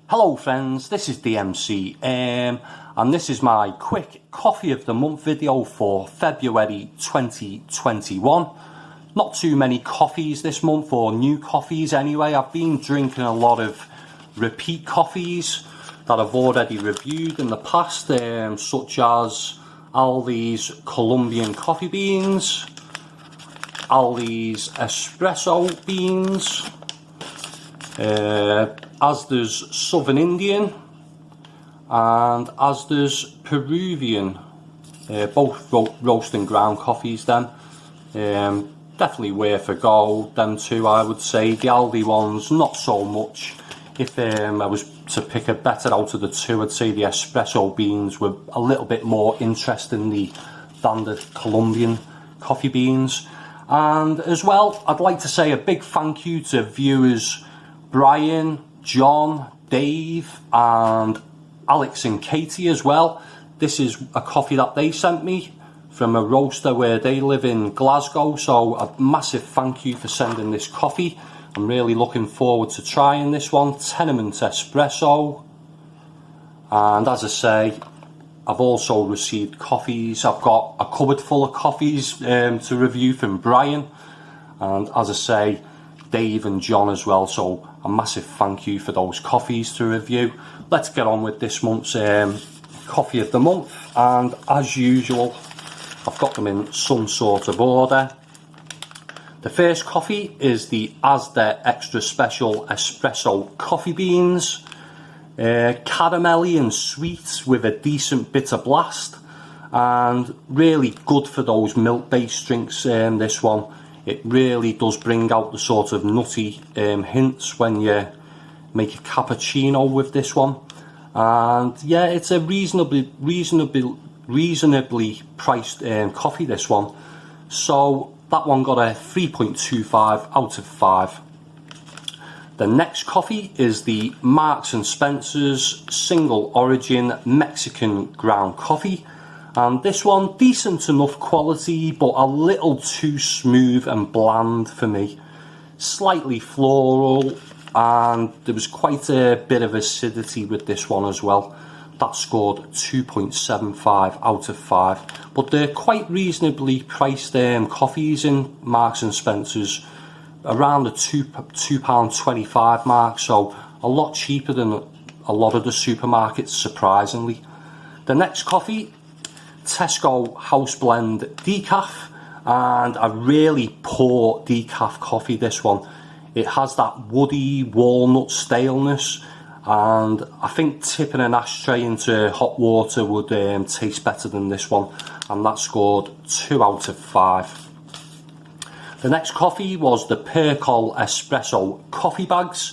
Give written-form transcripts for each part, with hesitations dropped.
Hello friends, this is DMC and this is my quick coffee of the month video for February 2021. Not too many coffees this month, or new coffees anyway. I've been drinking a lot of repeat coffees that I've already reviewed in the past, such as Aldi's Colombian coffee beans, Aldi's espresso beans, Asda's Southern Indian, and Asda's Peruvian, both roast and ground coffees then. Definitely worth a go, them two I would say. The Aldi ones not so much. If I was to pick a better out of the two, I'd say the espresso beans were a little bit more interesting than the Colombian coffee beans. And as well, I'd like to say a big thank you to viewers Brian, John, Dave and Alex and Katie as well. This is a coffee that they sent me from a roaster where they live in Glasgow, so a massive thank you for sending this coffee. I'm really looking forward to trying this one, Tenement Espresso. And as I say, I've also received coffees. I've got a cupboard full of coffees to review from Brian, and as I say, Dave and John as well, so a massive thank you for those coffees to review. Let's get on with this month's coffee of the month, and as usual I've got them in some sort of order. The first coffee is the Asda Extra Special Espresso Coffee Beans. Caramelly and sweet with a decent bitter blast, and really good for those milk based drinks. This one, it really does bring out the sort of nutty hints when you make a cappuccino with this one. And yeah, it's a reasonably priced coffee, this one. So that one got a 3.25 out of 5. The next coffee is the Marks and Spencer's Single Origin Mexican Ground Coffee. And this one, decent enough quality, but a little too smooth and bland for me. Slightly floral, and there was quite a bit of acidity with this one as well. That scored 2.75 out of 5. But they're quite reasonably priced coffees in Marks and Spencer's, around the £2.25 mark, so a lot cheaper than a lot of the supermarkets, surprisingly. The next coffee, Tesco House Blend Decaf, and a really poor decaf coffee, this one. It has that woody walnut staleness, and I think tipping an ashtray into hot water would taste better than this one, and that scored 2 out of 5. The next coffee was the Percol Espresso Coffee Bags.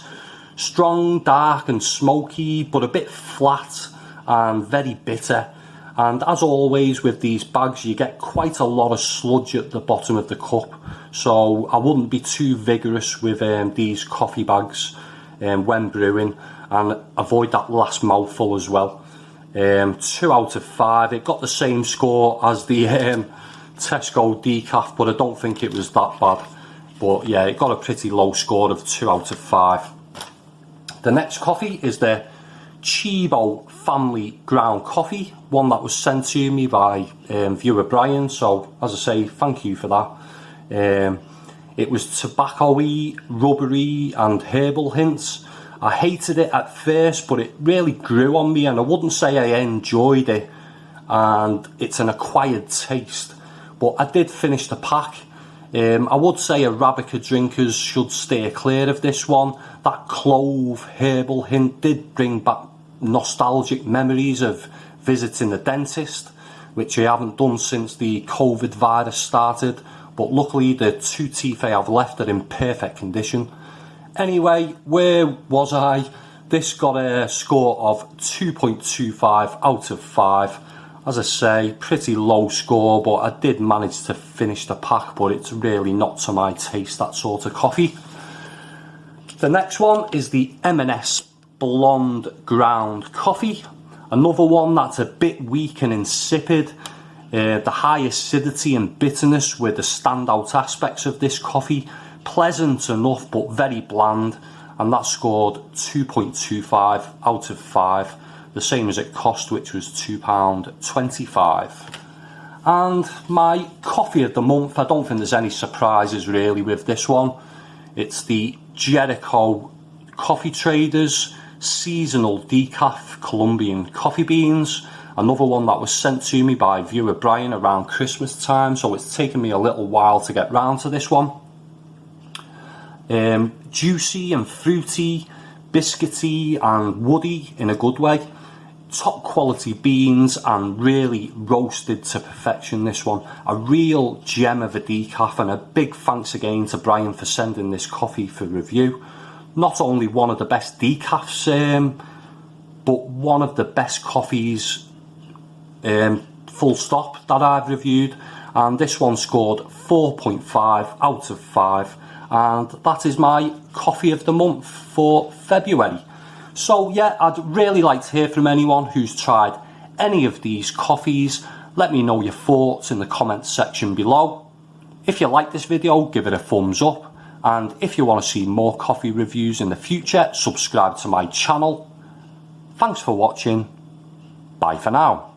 Strong, dark and smoky, but a bit flat and very bitter. And as always with these bags, you get quite a lot of sludge at the bottom of the cup, so I wouldn't be too vigorous with these coffee bags when brewing, and avoid that last mouthful as well. 2 out of 5. It got the same score as the Tesco decaf, but I don't think it was that bad. But yeah, it got a pretty low score of 2 out of 5. The next coffee is the Cheevo Family Ground Coffee, one that was sent to me by viewer Brian, so as I say, thank you for that. It was tobacco-y, rubbery and herbal hints. I hated it at first, but it really grew on me, and I wouldn't say I enjoyed it, and it's an acquired taste, but I did finish the pack. I would say Arabica drinkers should steer clear of this one. That clove herbal hint did bring back nostalgic memories of visiting the dentist, which I haven't done since the COVID virus started, but luckily the 2 teeth I have left are in perfect condition. Anyway, where was I? This got a score of 2.25 out of 5. As I say, pretty low score, but I did manage to finish the pack, but it's really not to my taste, that sort of coffee. The next one is the M&S Blonde Ground Coffee. Another one that's a bit weak and insipid. The high acidity and bitterness were the standout aspects of this coffee. Pleasant enough but very bland, and that scored 2.25 out of 5, the same as it cost, which was £2.25. And my coffee of the month, I don't think there's any surprises really with this one. It's the Jedico Coffee Traders Seasonal Decaf Colombian Coffee Beans. Another one that was sent to me by viewer Brian around Christmas time, so it's taken me a little while to get round to this one. Juicy and fruity, biscuity and woody in a good way. Top quality beans and really roasted to perfection, this one. A real gem of a decaf, and a big thanks again to Brian for sending this coffee for review. Not only one of the best decafs, but one of the best coffees, full stop, that I've reviewed. And this one scored 4.5 out of 5. And that is my coffee of the month for February. So yeah, I'd really like to hear from anyone who's tried any of these coffees. Let me know your thoughts in the comments section below. If you like this video, give it a thumbs up. And if you want to see more coffee reviews in the future, subscribe to my channel. Thanks for watching. Bye for now.